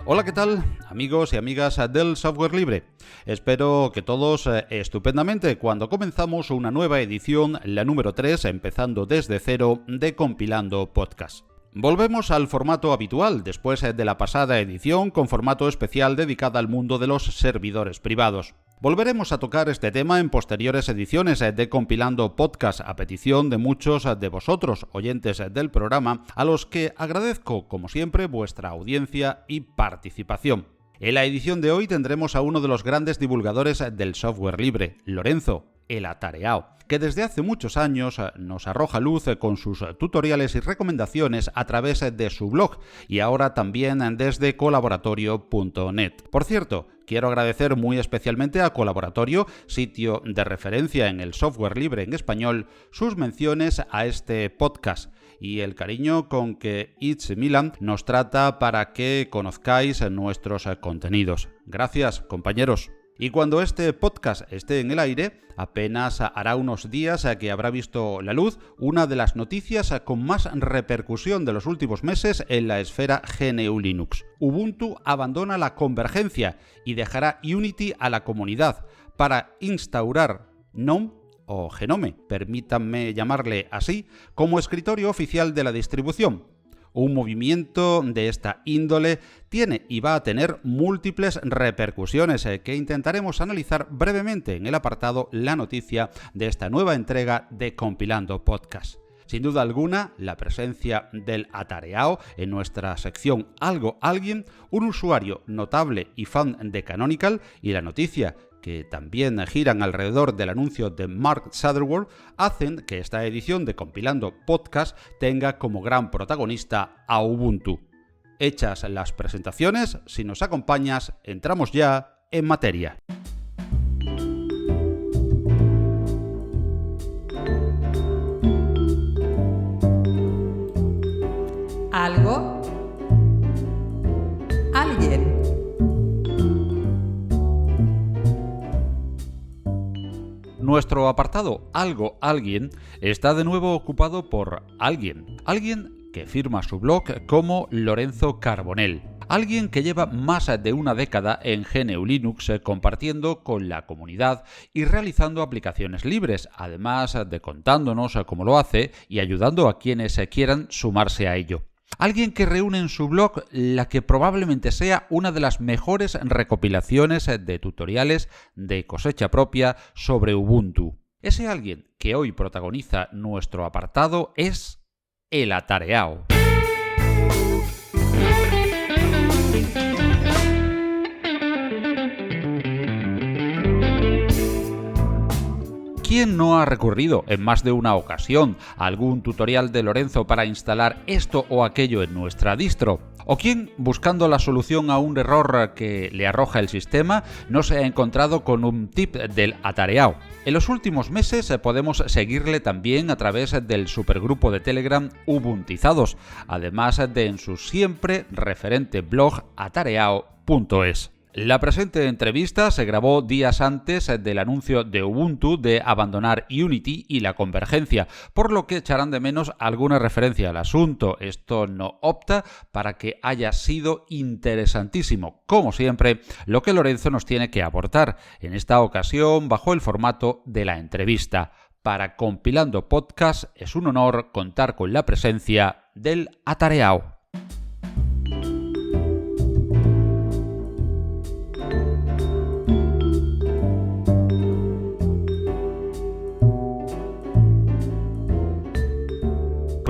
Hola, ¿qué tal, amigos y amigas del software libre? Espero que todos estupendamente cuando comenzamos una nueva edición, la número 3, empezando desde cero, de Compilando Podcast. Volvemos al formato habitual, después de la pasada edición con formato especial dedicado al mundo de los servidores privados. Volveremos a tocar este tema en posteriores ediciones de Compilando Podcast a petición de muchos de vosotros, oyentes del programa, a los que agradezco, como siempre, vuestra audiencia y participación. En la edición de hoy tendremos a uno de los grandes divulgadores del software libre, Lorenzo, el atareado, que desde hace muchos años nos arroja luz con sus tutoriales y recomendaciones a través de su blog y ahora también desde colaboratorio.net. Por cierto, quiero agradecer muy especialmente a Colaboratorio, sitio de referencia en el software libre en español, sus menciones a este podcast y el cariño con que It's Milan nos trata para que conozcáis nuestros contenidos. Gracias, compañeros. Y cuando este podcast esté en el aire, apenas hará unos días que habrá visto la luz una de las noticias con más repercusión de los últimos meses en la esfera GNU Linux. Ubuntu abandona la convergencia y dejará Unity a la comunidad para instaurar GNOME o Genome, permítanme llamarle así, como escritorio oficial de la distribución. Un movimiento de esta índole tiene y va a tener múltiples repercusiones que intentaremos analizar brevemente en el apartado La noticia de esta nueva entrega de Compilando Podcast. Sin duda alguna, la presencia del atareado en nuestra sección Algo Alguien, un usuario notable y fan de Canonical, y la noticia que también giran alrededor del anuncio de Mark Zuckerberg, hacen que esta edición de Compilando Podcast tenga como gran protagonista a Ubuntu. Hechas las presentaciones, si nos acompañas, entramos ya en materia. Algo, alguien. Nuestro apartado Algo Alguien está de nuevo ocupado por alguien que firma su blog como Lorenzo Carbonell, alguien que lleva más de una década en GNU Linux compartiendo con la comunidad y realizando aplicaciones libres, además de contándonos cómo lo hace y ayudando a quienes quieran sumarse a ello. Alguien que reúne en su blog la que probablemente sea una de las mejores recopilaciones de tutoriales de cosecha propia sobre Ubuntu. Ese alguien que hoy protagoniza nuestro apartado es el atareado. ¿Quién no ha recurrido en más de una ocasión a algún tutorial de Lorenzo para instalar esto o aquello en nuestra distro? ¿O quién, buscando la solución a un error que le arroja el sistema, no se ha encontrado con un tip del atareado? En los últimos meses podemos seguirle también a través del supergrupo de Telegram Ubuntizados, además de en su siempre referente blog atareado.es. La presente entrevista se grabó días antes del anuncio de Ubuntu de abandonar Unity y la convergencia, por lo que echarán de menos alguna referencia al asunto. Esto no opta para que haya sido interesantísimo, como siempre, lo que Lorenzo nos tiene que aportar, en esta ocasión bajo el formato de la entrevista. Para Compilando Podcast es un honor contar con la presencia del atareado.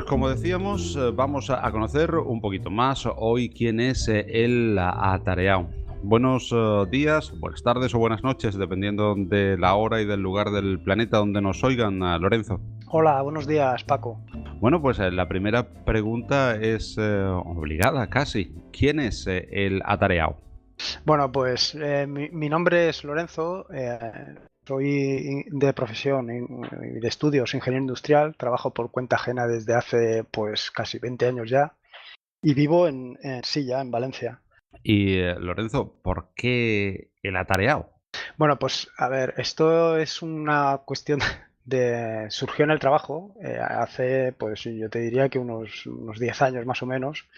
Como decíamos, vamos a conocer un poquito más hoy quién es el atareado. Buenos días, buenas tardes o buenas noches, dependiendo de la hora y del lugar del planeta donde nos oigan, Lorenzo. Hola, buenos días, Paco. Bueno, pues la primera pregunta es obligada casi. ¿Quién es el atareado? Bueno, pues mi nombre es Lorenzo, Soy de profesión y de estudios ingeniero industrial, trabajo por cuenta ajena desde hace pues casi 20 años ya y vivo en Silla, en Valencia. Y Lorenzo, ¿por qué el atareado? Bueno, pues a ver, esto es una cuestión surgió en el trabajo hace, pues yo te diría que unos 10 años más o menos,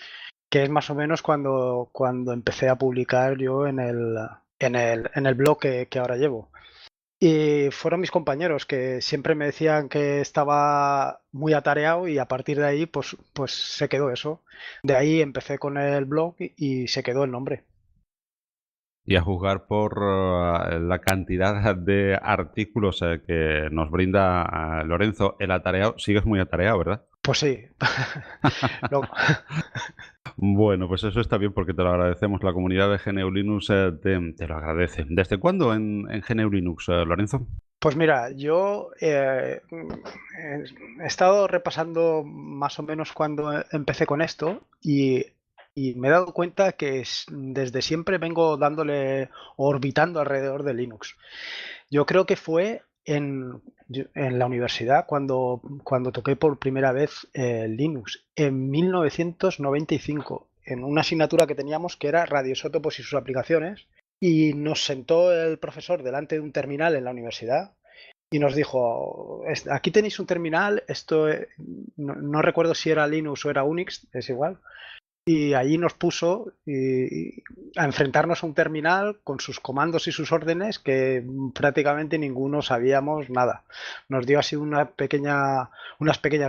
que es más o menos cuando empecé a publicar yo en el blog que ahora llevo. Y fueron mis compañeros que siempre me decían que estaba muy atareado y a partir de ahí pues se quedó eso. De ahí empecé con el blog y se quedó el nombre. Y a juzgar por la cantidad de artículos que nos brinda Lorenzo, el atareado, sigues muy atareado, ¿verdad? Pues sí. Lo- Bueno, pues eso está bien porque te lo agradecemos. La comunidad de GNU Linux te lo agradece. ¿Desde cuándo en GNU Linux, Lorenzo? Pues mira, yo he estado repasando más o menos cuando empecé con esto y me he dado cuenta que desde siempre vengo dándole, orbitando alrededor de Linux. Yo creo que fue en la universidad cuando toqué por primera vez Linux, en 1995, en una asignatura que teníamos que era radioisótopos y sus aplicaciones. Y nos sentó el profesor delante de un terminal en la universidad y nos dijo, aquí tenéis un terminal, esto no recuerdo si era Linux o era Unix, es igual. Y allí nos puso a enfrentarnos a un terminal con sus comandos y sus órdenes que prácticamente ninguno sabíamos nada. Nos dio así unas pequeñas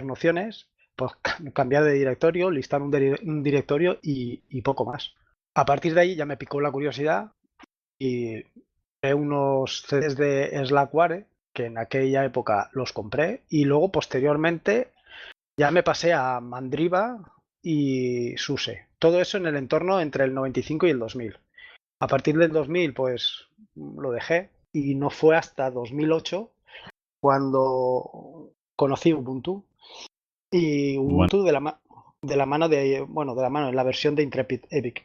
nociones, pues cambiar de directorio, listar un directorio y poco más. A partir de ahí ya me picó la curiosidad y compré unos CDs de Slackware, que en aquella época los compré, y luego posteriormente ya me pasé a Mandriva y SUSE. Todo eso en el entorno entre el 95 y el 2000. A partir del 2000 pues lo dejé y no fue hasta 2008 cuando conocí Ubuntu y Bueno. Ubuntu de la mano en la versión de Intrepid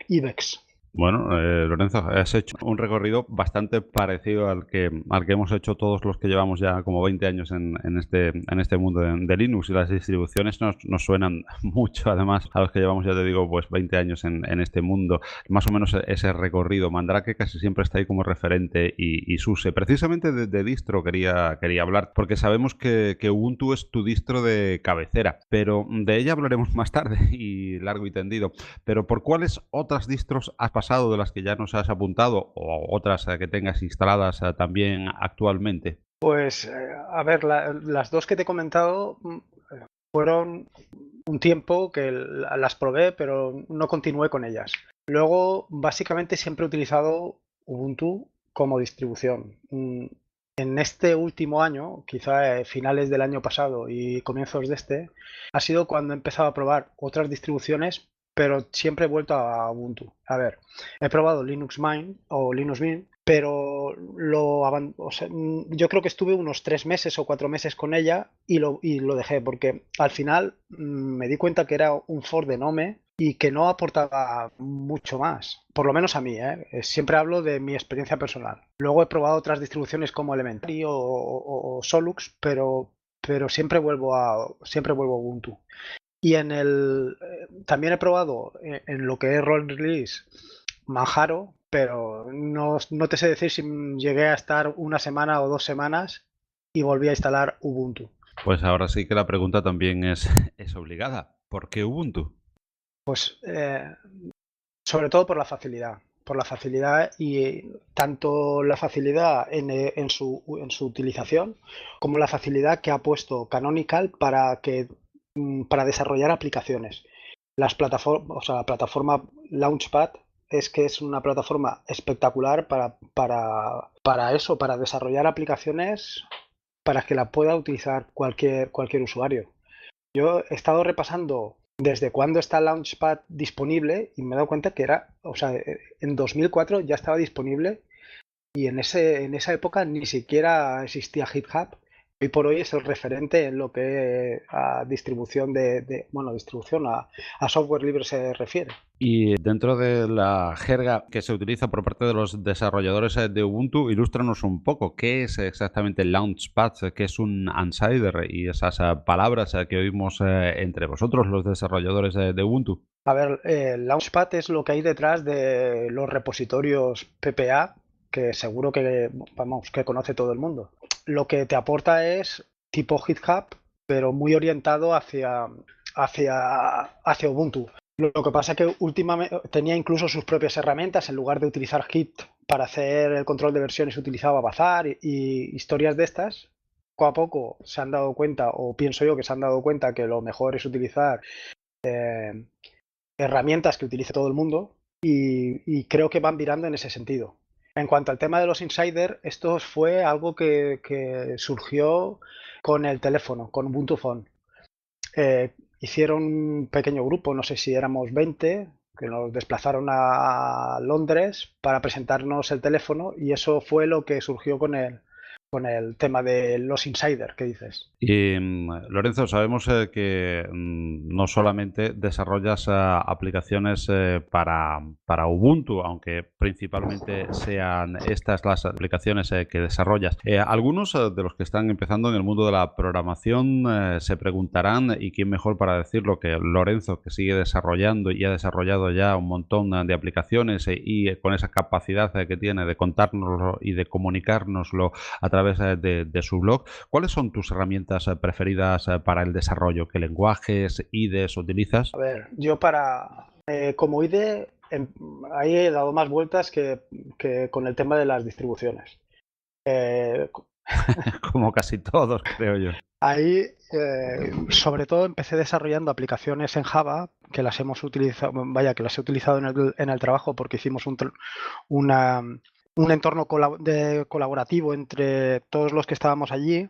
Ibex. Bueno, Lorenzo, has hecho un recorrido bastante parecido al que hemos hecho todos los que llevamos ya como 20 años en este mundo de Linux, y las distribuciones nos suenan mucho, además, a los que llevamos, ya te digo, pues 20 años en este mundo. Más o menos ese recorrido. Mandrake casi siempre está ahí como referente y SUSE. Precisamente de distro quería hablar, porque sabemos que Ubuntu es tu distro de cabecera, pero de ella hablaremos más tarde y largo y tendido. Pero ¿por cuáles otras distros has pasado de las que ya nos has apuntado, o otras que tengas instaladas también actualmente? Pues a ver, las dos que te he comentado fueron un tiempo que las probé, pero no continué con ellas. Luego, básicamente, siempre he utilizado Ubuntu como distribución. En este último año, quizá finales del año pasado y comienzos de este, ha sido cuando he empezado a probar otras distribuciones, pero siempre he vuelto a Ubuntu. A ver, he probado Linux Mint o Linux Mint, pero yo creo que estuve unos 3 meses o 4 meses con ella y lo dejé porque al final me di cuenta que era un for de Gnome y que no aportaba mucho más, por lo menos a mí, ¿eh? Siempre hablo de mi experiencia personal. Luego he probado otras distribuciones como Elementary o Solux, pero siempre vuelvo a Ubuntu. Y también he probado en lo que es Roll Release Manjaro, pero no te sé decir si llegué a estar una semana o 2 semanas y volví a instalar Ubuntu. Pues ahora sí que la pregunta también es obligada. ¿Por qué Ubuntu? Pues sobre todo por la facilidad. Por la facilidad y tanto la facilidad en su utilización como la facilidad que ha puesto Canonical para desarrollar aplicaciones. La plataforma Launchpad es una plataforma espectacular para eso, para desarrollar aplicaciones para que la pueda utilizar cualquier usuario. Yo he estado repasando desde cuándo está Launchpad disponible y me he dado cuenta que en 2004 ya estaba disponible y en esa época ni siquiera existía GitHub hoy por hoy es el referente en lo que a distribución distribución a software libre se refiere. Y dentro de la jerga que se utiliza por parte de los desarrolladores de Ubuntu, ilústranos un poco qué es exactamente el Launchpad, qué es un Unsider y esas palabras que oímos entre vosotros, los desarrolladores de Ubuntu. A ver, el Launchpad es lo que hay detrás de los repositorios PPA, que seguro que, vamos, que conoce todo el mundo. Lo que te aporta es tipo GitHub, pero muy orientado hacia Ubuntu. Lo que pasa es que últimamente tenía incluso sus propias herramientas. En lugar de utilizar Git para hacer el control de versiones, utilizaba Bazaar y historias de estas. Poco a poco se han dado cuenta, o pienso yo que se han dado cuenta, que lo mejor es utilizar herramientas que utilice todo el mundo y creo que van virando en ese sentido. En cuanto al tema de los insiders, esto fue algo que surgió con el teléfono, con Ubuntu Phone. Hicieron un pequeño grupo, no sé si éramos 20, que nos desplazaron a Londres para presentarnos el teléfono y eso fue lo que surgió con el tema de los insiders que dices. Y Lorenzo, sabemos que no solamente desarrollas aplicaciones para Ubuntu, aunque principalmente sean estas las aplicaciones que desarrollas. Algunos de los que están empezando en el mundo de la programación se preguntarán, y quién mejor para decirlo que Lorenzo, que sigue desarrollando y ha desarrollado ya un montón de aplicaciones y con esa capacidad que tiene de contárnoslo y de comunicárnoslo a través de su blog. ¿Cuáles son tus herramientas preferidas para el desarrollo? ¿Qué lenguajes, IDEs utilizas? A ver, yo como IDE, ahí he dado más vueltas que con el tema de las distribuciones. Eh, Como casi todos, creo yo. Ahí, sobre todo, empecé desarrollando aplicaciones en Java que las hemos utilizado, que las he utilizado en el trabajo porque hicimos un entorno colaborativo entre todos los que estábamos allí.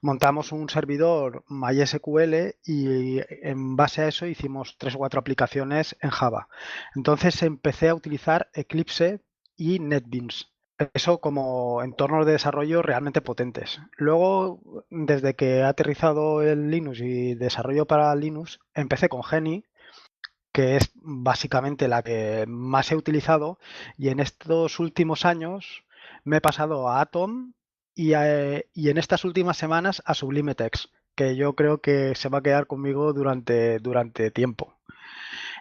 Montamos un servidor MySQL y en base a eso hicimos 3 o 4 aplicaciones en Java. Entonces empecé a utilizar Eclipse y NetBeans. Eso como entornos de desarrollo realmente potentes. Luego, desde que he aterrizado el Linux y desarrollo para Linux, empecé con Genie, que es básicamente la que más he utilizado, y en estos últimos años me he pasado a Atom y en estas últimas semanas a Sublime Text, que yo creo que se va a quedar conmigo durante tiempo.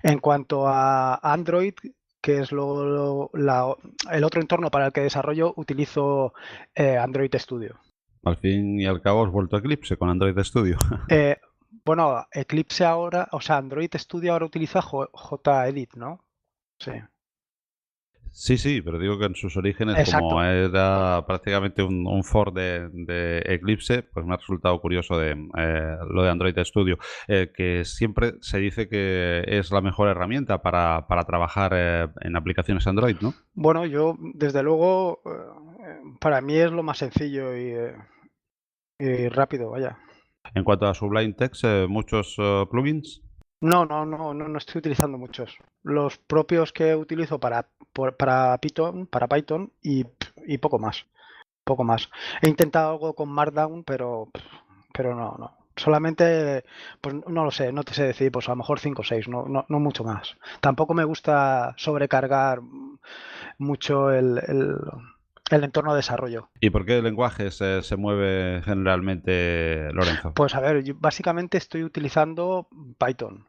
En cuanto a Android, que es el otro entorno para el que desarrollo, utilizo Android Studio. Al fin y al cabo has vuelto a Eclipse con Android Studio. Bueno, Eclipse ahora, o sea, Android Studio ahora utiliza JEdit, ¿no? Sí. Sí, pero digo que en sus orígenes, Exacto. como era prácticamente un fork de Eclipse, pues me ha resultado curioso de lo de Android Studio, que siempre se dice que es la mejor herramienta para trabajar en aplicaciones Android, ¿no? Bueno, yo, desde luego, para mí es lo más sencillo y rápido, vaya. En cuanto a Sublime Text, muchos plugins. No estoy utilizando muchos. Los propios que utilizo para Python y poco más. Poco más. He intentado algo con Markdown, pero no. Solamente, pues no lo sé, no te sé decir, pues a lo mejor 5 o 6, no mucho más. Tampoco me gusta sobrecargar mucho el entorno de desarrollo. ¿Y por qué lenguajes se mueve generalmente, Lorenzo? Pues a ver, yo básicamente estoy utilizando Python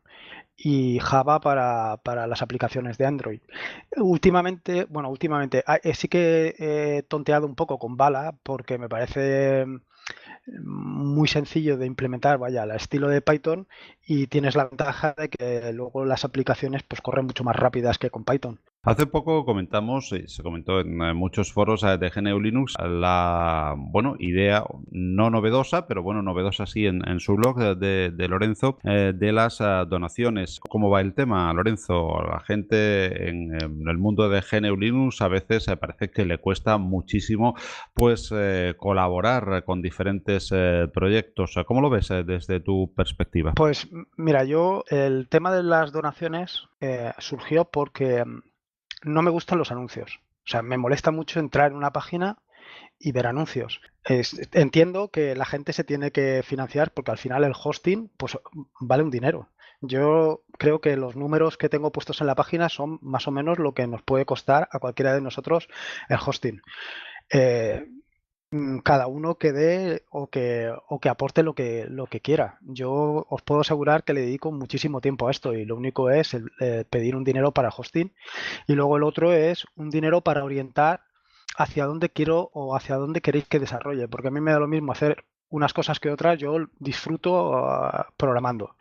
y Java para las aplicaciones de Android. Últimamente sí que he tonteado un poco con Bala porque me parece muy sencillo de implementar, vaya, al estilo de Python, y tienes la ventaja de que luego las aplicaciones pues corren mucho más rápidas que con Python. Hace poco comentamos, y se comentó en muchos foros de GNU Linux, la idea no novedosa, pero bueno, novedosa sí en su blog de Lorenzo, de las donaciones. ¿Cómo va el tema, Lorenzo? La gente en el mundo de GNU Linux a veces parece que le cuesta muchísimo pues colaborar con diferentes proyectos. ¿Cómo lo ves desde tu perspectiva? Pues mira, el tema de las donaciones surgió porque no me gustan los anuncios. O sea, me molesta mucho entrar en una página y ver anuncios. Entiendo que la gente se tiene que financiar porque al final el hosting pues vale un dinero. Yo creo que los números que tengo puestos en la página son más o menos lo que nos puede costar a cualquiera de nosotros el hosting. Eh, Cada uno que dé o que aporte lo que quiera. Yo os puedo asegurar que le dedico muchísimo tiempo a esto y lo único es pedir un dinero para hosting y luego el otro es un dinero para orientar hacia dónde quiero o hacia dónde queréis que desarrolle, porque a mí me da lo mismo hacer unas cosas que otras, yo disfruto programando.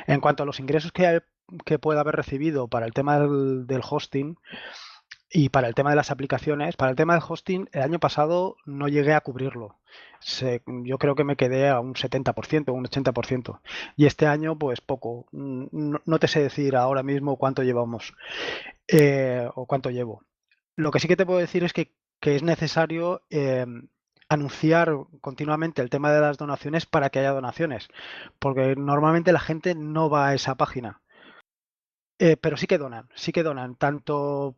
En cuanto a los ingresos que pueda haber recibido para el tema del hosting, y para el tema de las aplicaciones, para el tema del hosting, el año pasado no llegué a cubrirlo. Yo creo que me quedé a un 70%, un 80%. Y este año, pues poco. No te sé decir ahora mismo cuánto llevamos o cuánto llevo. Lo que sí que te puedo decir es que es necesario anunciar continuamente el tema de las donaciones para que haya donaciones, porque normalmente la gente no va a esa página. Pero sí que donan, tanto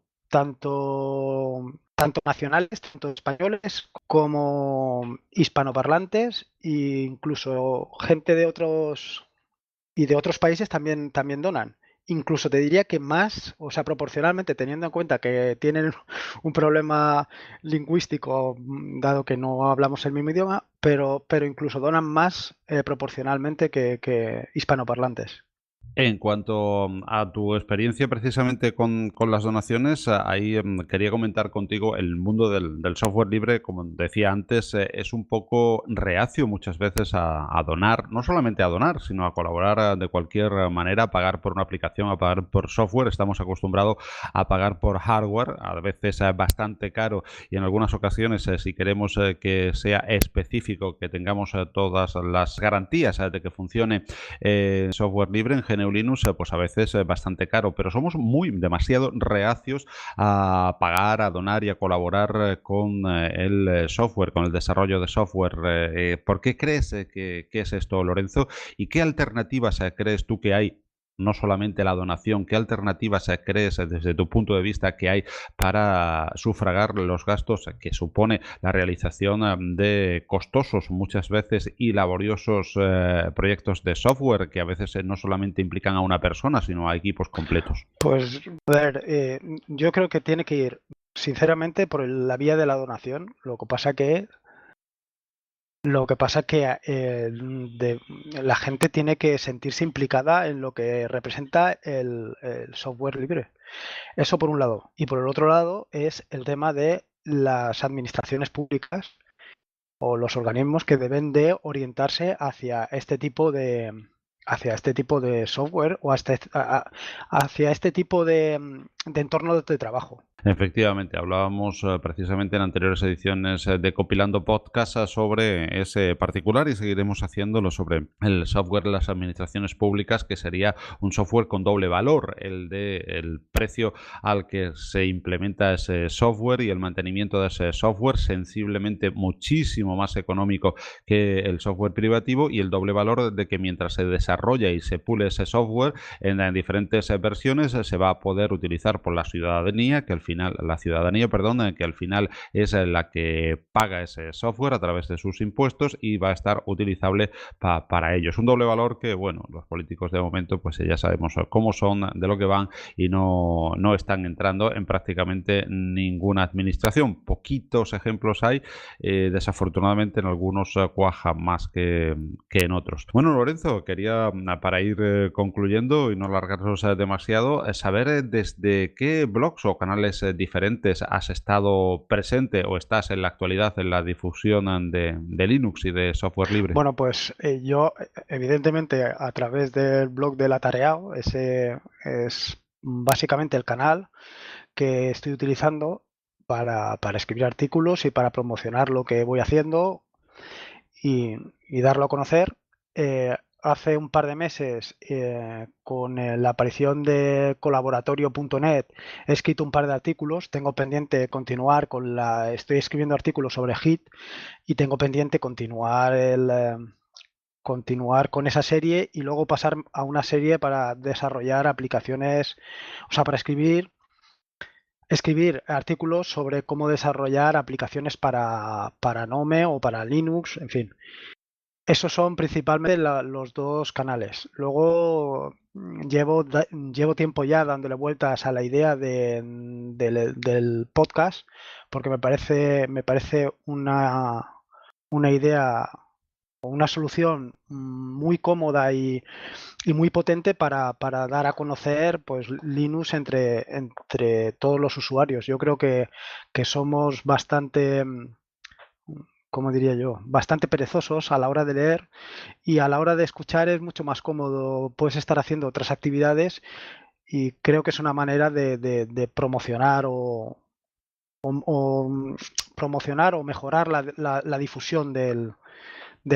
nacionales, tanto españoles como hispanoparlantes e incluso gente de otros países también donan. Incluso te diría que más, o sea, proporcionalmente, teniendo en cuenta que tienen un problema lingüístico, dado que no hablamos el mismo idioma, pero incluso donan más proporcionalmente que hispanoparlantes. En cuanto a tu experiencia precisamente con las donaciones, ahí quería comentar contigo el mundo del software libre, como decía antes, es un poco reacio muchas veces a donar, no solamente a donar, sino a colaborar de cualquier manera, a pagar por una aplicación, a pagar por software. Estamos acostumbrados a pagar por hardware, a veces bastante caro y en algunas ocasiones, si queremos que sea específico, que tengamos todas las garantías de que funcione software libre en GNU Linux, pues a veces bastante caro, pero somos demasiado reacios a pagar, a donar y a colaborar con el software, con el desarrollo de software. ¿Por qué crees que es esto, Lorenzo? ¿Y qué alternativas crees tú que hay? No solamente la donación, ¿qué alternativas crees desde tu punto de vista que hay para sufragar los gastos que supone la realización de costosos muchas veces y laboriosos proyectos de software que a veces no solamente implican a una persona, sino a equipos completos? Pues, a ver, yo creo que tiene que ir, sinceramente, por la vía de la donación. Lo que pasa que la gente tiene que sentirse implicada en lo que representa el software libre. Eso por un lado. Y por el otro lado es el tema de las administraciones públicas o los organismos que deben de orientarse hacia este tipo de software o hacia este tipo de entorno de trabajo. Efectivamente, hablábamos precisamente en anteriores ediciones de Compilando Podcast sobre ese particular y seguiremos haciéndolo sobre el software de las administraciones públicas, que sería un software con doble valor, el de el precio al que se implementa ese software y el mantenimiento de ese software, sensiblemente muchísimo más económico que el software privativo, y el doble valor de que mientras se desarrolla y se pule ese software en diferentes versiones, se va a poder utilizar por la ciudadanía, que al final es la que paga ese software a través de sus impuestos y va a estar utilizable para ellos. Un doble valor que, bueno, los políticos de momento, pues ya sabemos cómo son, de lo que van, y no están entrando en prácticamente ninguna administración. Poquitos ejemplos hay, desafortunadamente en algunos cuaja más que en otros. Bueno, Lorenzo, quería, para ir concluyendo y no alargarnos demasiado, saber desde qué blogs o canales diferentes has estado presente o estás en la actualidad en la difusión de Linux y de software libre. Bueno, pues yo, evidentemente, a través del blog del Atareado, ese es básicamente el canal que estoy utilizando para escribir artículos y para promocionar lo que voy haciendo y darlo a conocer. Hace un par de meses, con la aparición de colaboratorio.net, he escrito un par de artículos. Tengo pendiente continuar estoy escribiendo artículos sobre Git y tengo pendiente continuar con esa serie y luego pasar a una serie para desarrollar aplicaciones, o sea, para escribir escribir artículos sobre cómo desarrollar aplicaciones para Gnome o para Linux, en fin. Esos son principalmente los dos canales. Luego llevo tiempo ya dándole vueltas a la idea del podcast, porque me parece una idea, una solución muy cómoda y muy potente para dar a conocer pues Linux entre todos los usuarios. Yo creo que somos bastante, ¿cómo diría yo? Bastante perezosos a la hora de leer, y a la hora de escuchar es mucho más cómodo. Puedes estar haciendo otras actividades y creo que es una manera de promocionar o promocionar o mejorar la difusión de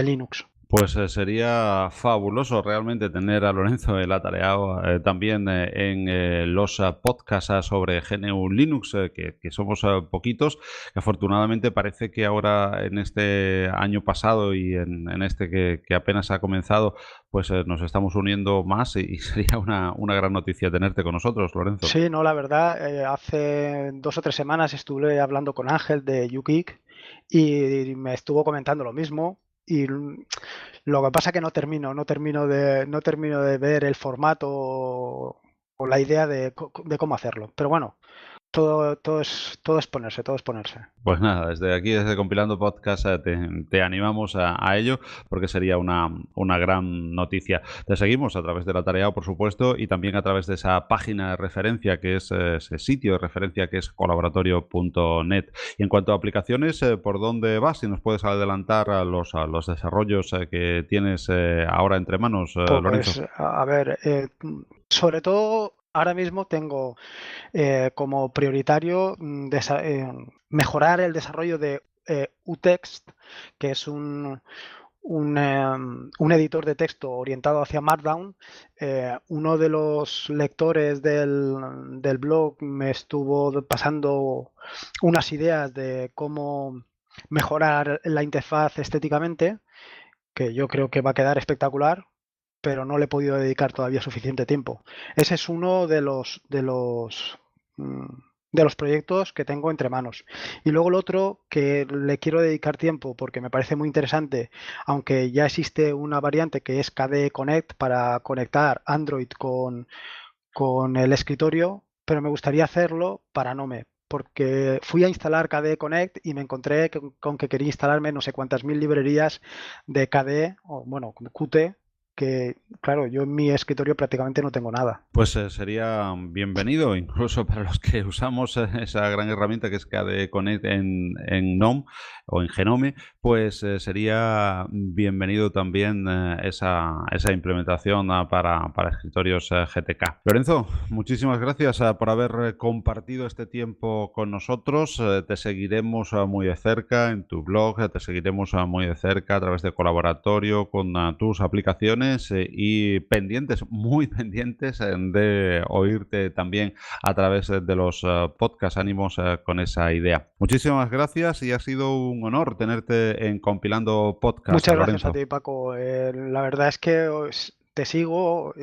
Linux. Pues sería fabuloso realmente tener a Lorenzo el atareado también en los podcasts sobre GNU Linux, que somos poquitos, que afortunadamente parece que ahora en este año pasado y en este que apenas ha comenzado, pues nos estamos uniendo más y sería una gran noticia tenerte con nosotros, Lorenzo. Sí, no, la verdad, hace 2 o 3 semanas estuve hablando con Ángel de YouGeek y me estuvo comentando lo mismo. Y lo que pasa es que no termino de ver el formato o la idea de cómo hacerlo. Pero bueno, todo es ponerse, todo es ponerse. Pues nada, desde aquí, desde Compilando Podcast, te animamos a ello, porque sería una gran noticia. Te seguimos a través de la Tareao, por supuesto, y también a través de esa página de referencia, que es ese sitio de referencia que es colaboratorio.net. Y en cuanto a aplicaciones, ¿por dónde vas? Si nos puedes adelantar a los desarrollos que tienes ahora entre manos, Lorenzo. Pues, a ver, sobre todo ahora mismo tengo como prioritario mejorar el desarrollo de uText, que es un editor de texto orientado hacia Markdown. Uno de los lectores del blog me estuvo pasando unas ideas de cómo mejorar la interfaz estéticamente, que yo creo que va a quedar espectacular, pero no le he podido dedicar todavía suficiente tiempo. Ese es uno de los proyectos que tengo entre manos. Y luego el otro que le quiero dedicar tiempo porque me parece muy interesante, aunque ya existe una variante que es KDE Connect para conectar Android con el escritorio, pero me gustaría hacerlo para Gnome, porque fui a instalar KDE Connect y me encontré con que quería instalarme no sé cuántas mil librerías de KDE, o bueno, Qt, que claro, yo en mi escritorio prácticamente no tengo nada. Pues sería bienvenido, incluso para los que usamos esa gran herramienta que es KDE Connect en GNOME o en Genome, pues sería bienvenido también esa implementación para escritorios GTK. Lorenzo, muchísimas gracias por haber compartido este tiempo con nosotros. Te seguiremos muy de cerca en tu blog, te seguiremos muy de cerca a través de Colaboratorio con tus aplicaciones y pendientes, muy pendientes de oírte también a través de los podcasts. Ánimos con esa idea. Muchísimas gracias y ha sido un honor tenerte en Compilando Podcast, Muchas Lorenzo. gracias a ti, Paco. La verdad es que te sigo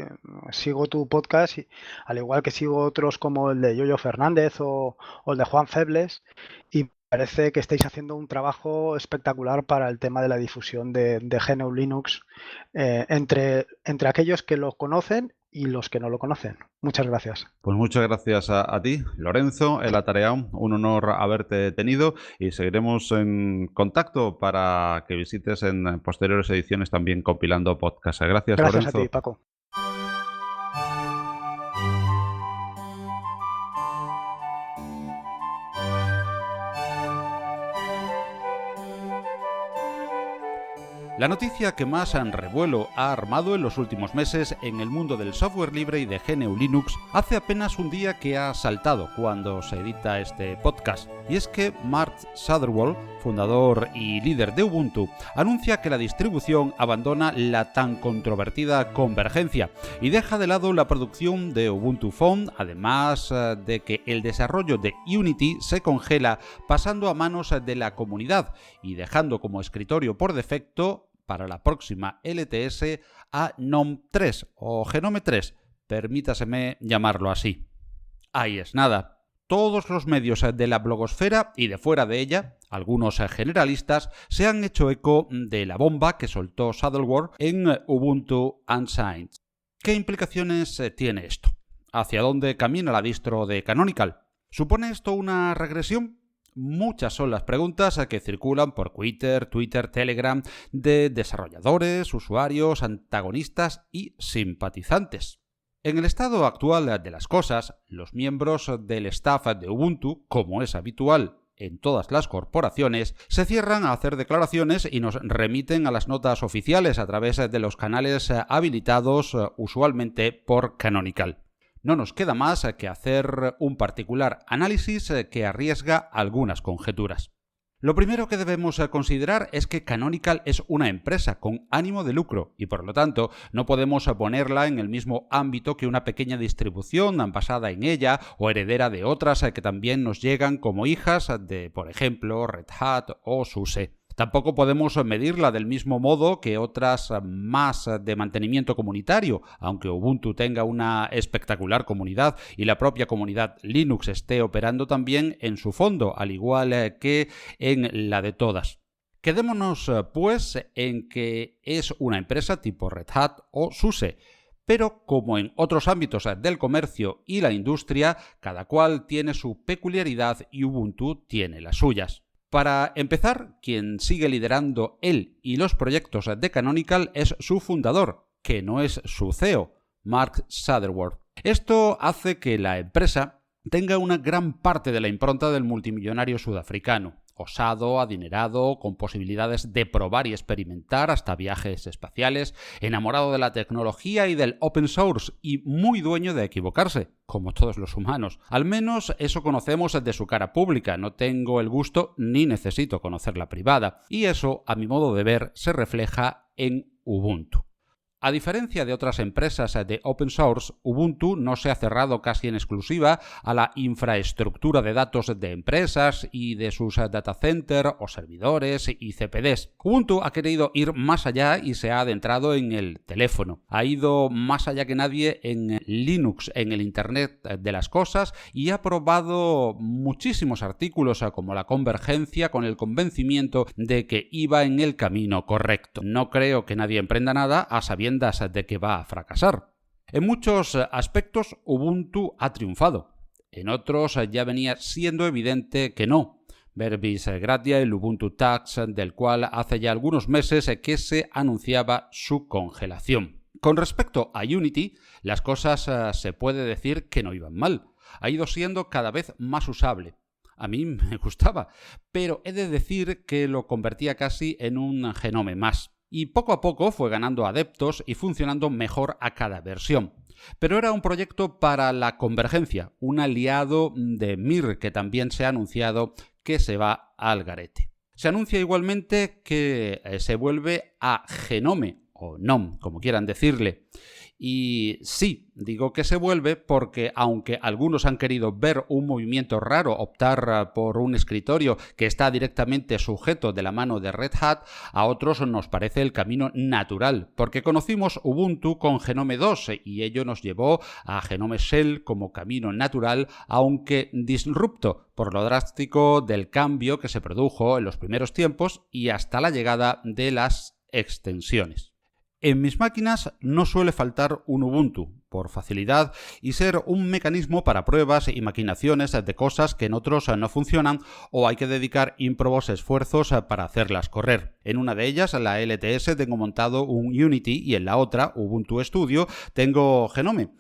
tu podcast, al igual que sigo otros como el de Yoyo Fernández o el de Juan Febles, y parece que estáis haciendo un trabajo espectacular para el tema de la difusión de GNU Linux entre aquellos que lo conocen y los que no lo conocen. Muchas gracias. Pues muchas gracias a ti, Lorenzo, el atareado. Un honor haberte tenido y seguiremos en contacto para que visites en posteriores ediciones también Compilando Podcast. Gracias, Gracias Lorenzo. a ti, Paco. La noticia que más revuelo ha armado en los últimos meses en el mundo del software libre y de GNU Linux hace apenas un día que ha saltado cuando se edita este podcast. Y es que Mark Sutherland, fundador y líder de Ubuntu, anuncia que la distribución abandona la tan controvertida convergencia y deja de lado la producción de Ubuntu Phone, además de que el desarrollo de Unity se congela pasando a manos de la comunidad y dejando como escritorio por defecto para la próxima LTS a GNOME 3 o Genome 3, permítaseme llamarlo así. Ahí es nada. todos los medios de la blogosfera y de fuera de ella, algunos generalistas, se han hecho eco de la bomba que soltó Saddleworth en Ubuntu Unsigned. ¿Qué implicaciones tiene esto? ¿Hacia dónde camina la distro de Canonical? ¿Supone esto una regresión? Muchas son las preguntas que circulan por Twitter, Telegram, de desarrolladores, usuarios, antagonistas y simpatizantes. En el estado actual de las cosas, los miembros del staff de Ubuntu, como es habitual en todas las corporaciones, se cierran a hacer declaraciones y nos remiten a las notas oficiales a través de los canales habilitados usualmente por Canonical. No nos queda más que hacer un particular análisis que arriesga algunas conjeturas. Lo primero que debemos considerar es que Canonical es una empresa con ánimo de lucro y por lo tanto no podemos ponerla en el mismo ámbito que una pequeña distribución basada en ella o heredera de otras que también nos llegan como hijas de, por ejemplo, Red Hat o SUSE. Tampoco podemos medirla del mismo modo que otras más de mantenimiento comunitario, aunque Ubuntu tenga una espectacular comunidad y la propia comunidad Linux esté operando también en su fondo, al igual que en la de todas. Quedémonos, pues, en que es una empresa tipo Red Hat o SUSE, pero como en otros ámbitos del comercio y la industria, cada cual tiene su peculiaridad y Ubuntu tiene las suyas. Para empezar, quien sigue liderando él y los proyectos de Canonical es su fundador, que no es su CEO, Mark Saddleworth. Esto hace que la empresa tenga una gran parte de la impronta del multimillonario sudafricano, osado, adinerado, con posibilidades de probar y experimentar hasta viajes espaciales, enamorado de la tecnología y del open source y muy dueño de equivocarse, como todos los humanos. Al menos eso conocemos de su cara pública, no tengo el gusto ni necesito conocerla privada, y eso, a mi modo de ver, se refleja en Ubuntu. A diferencia de otras empresas de open source, Ubuntu no se ha cerrado casi en exclusiva a la infraestructura de datos de empresas y de sus data centers o servidores y CPDs. Ubuntu ha querido ir más allá y se ha adentrado en el teléfono. Ha ido más allá que nadie en Linux, en el Internet de las cosas, y ha probado muchísimos artículos como la convergencia con el convencimiento de que iba en el camino correcto. No creo que nadie emprenda nada a sabiendas de que va a fracasar. En muchos aspectos Ubuntu ha triunfado. En otros ya venía siendo evidente que no. Verbis Gratia, el Ubuntu Tax, del cual hace ya algunos meses que se anunciaba su congelación. Con respecto a Unity, las cosas se puede decir que no iban mal. Ha ido siendo cada vez más usable. A mí me gustaba, pero he de decir que lo convertía casi en un Genome más. Y poco a poco fue ganando adeptos y funcionando mejor a cada versión. Pero era un proyecto para la convergencia, un aliado de Mir que también se ha anunciado que se va al garete. Se anuncia igualmente que se vuelve a Genome, o GNOME, como quieran decirle. Y sí, digo que se vuelve porque aunque algunos han querido ver un movimiento raro optar por un escritorio que está directamente sujeto de la mano de Red Hat, a otros nos parece el camino natural, porque conocimos Ubuntu con Genome 2 y ello nos llevó a Genome Shell como camino natural, aunque disrupto por lo drástico del cambio que se produjo en los primeros tiempos y hasta la llegada de las extensiones. En mis máquinas no suele faltar un Ubuntu, por facilidad y ser un mecanismo para pruebas y maquinaciones de cosas que en otros no funcionan o hay que dedicar ímprobos esfuerzos para hacerlas correr. En una de ellas, la LTS, tengo montado un Unity y en la otra, Ubuntu Studio, tengo Genome,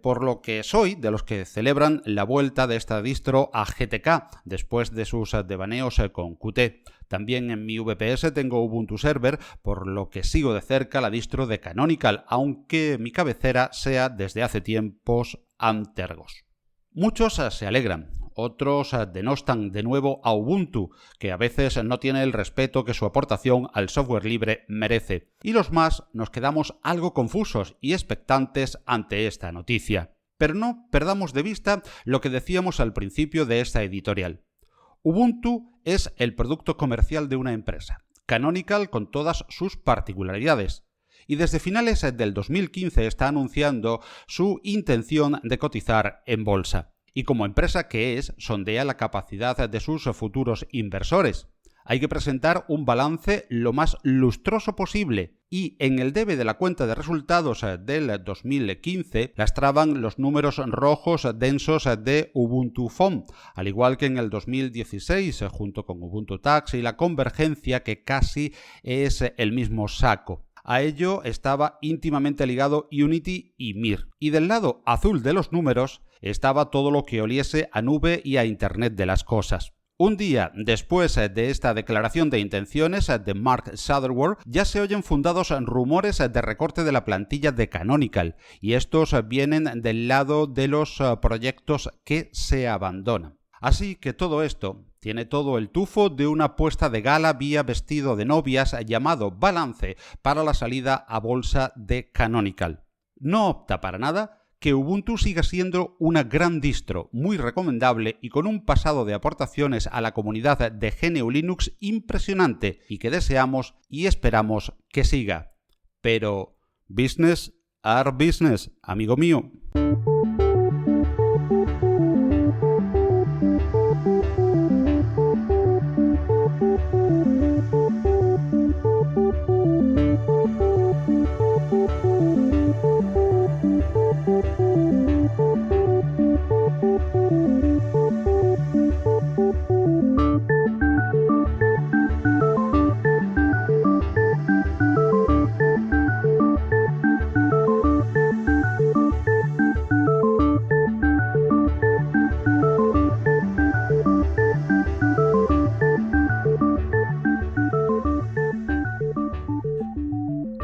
por lo que soy de los que celebran la vuelta de esta distro a GTK después de sus devaneos con Qt. También en mi VPS tengo Ubuntu Server, por lo que sigo de cerca la distro de Canonical, aunque mi cabecera sea desde hace tiempos Antergos. Muchos se alegran, otros denostan de nuevo a Ubuntu, que a veces no tiene el respeto que su aportación al software libre merece, y los más nos quedamos algo confusos y expectantes ante esta noticia. Pero no perdamos de vista lo que decíamos al principio de esta editorial. Ubuntu es el producto comercial de una empresa, Canonical con todas sus particularidades, y desde finales del 2015 está anunciando su intención de cotizar en bolsa. Y como empresa que es, sondea la capacidad de sus futuros inversores. Hay que presentar un balance lo más lustroso posible y en el debe de la cuenta de resultados del 2015 lastraban los números rojos densos de Ubuntu Phone, al igual que en el 2016 junto con Ubuntu Tax y la convergencia que casi es el mismo saco. A ello estaba íntimamente ligado Unity y Mir. Y del lado azul de los números estaba todo lo que oliese a nube y a Internet de las cosas. Un día después de esta declaración de intenciones de Mark Sutherland, ya se oyen fundados rumores de recorte de la plantilla de Canonical, y estos vienen del lado de los proyectos que se abandonan. Así que todo esto tiene todo el tufo de una puesta de gala vía vestido de novias llamado balance para la salida a bolsa de Canonical. No opta para nada que Ubuntu siga siendo una gran distro, muy recomendable y con un pasado de aportaciones a la comunidad de GNU Linux impresionante y que deseamos y esperamos que siga. Pero business are business, amigo mío.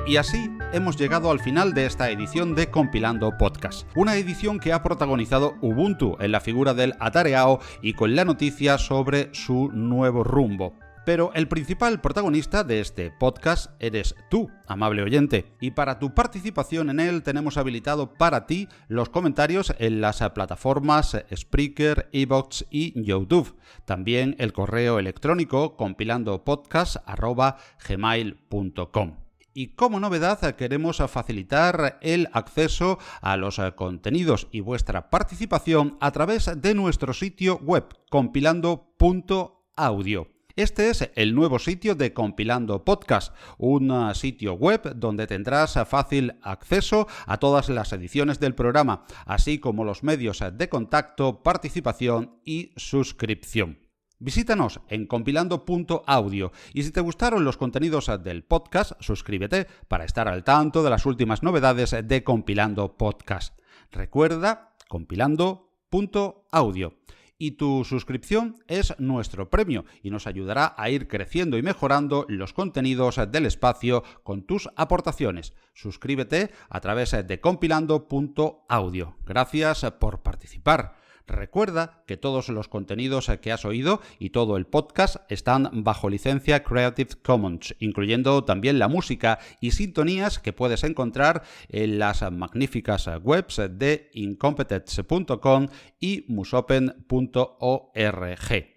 Y así hemos llegado al final de esta edición de Compilando Podcast. Una edición que ha protagonizado Ubuntu en la figura del atareado y con la noticia sobre su nuevo rumbo. Pero el principal protagonista de este podcast eres tú, amable oyente, y para tu participación en él tenemos habilitado para ti los comentarios en las plataformas Spreaker, iVoox y YouTube. También el correo electrónico compilandopodcast@gmail.com. Y como novedad queremos facilitar el acceso a los contenidos y vuestra participación a través de nuestro sitio web compilando.audio. Este es el nuevo sitio de Compilando Podcast, un sitio web donde tendrás fácil acceso a todas las ediciones del programa, así como los medios de contacto, participación y suscripción. Visítanos en compilando.audio y si te gustaron los contenidos del podcast, suscríbete para estar al tanto de las últimas novedades de Compilando Podcast. Recuerda compilando.audio. Y tu suscripción es nuestro premio y nos ayudará a ir creciendo y mejorando los contenidos del espacio con tus aportaciones. Suscríbete a través de compilando.audio. Gracias por participar. Recuerda que todos los contenidos que has oído y todo el podcast están bajo licencia Creative Commons, incluyendo también la música y sintonías que puedes encontrar en las magníficas webs de incompetence.com y musopen.org.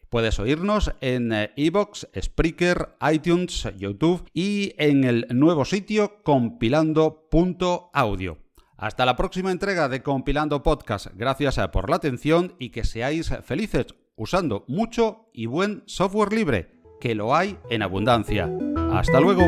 Puedes oírnos en iVoox, Spreaker, iTunes, YouTube y en el nuevo sitio compilando.audio. Hasta la próxima entrega de Compilando Podcast. Gracias por la atención y que seáis felices usando mucho y buen software libre, que lo hay en abundancia. ¡Hasta luego!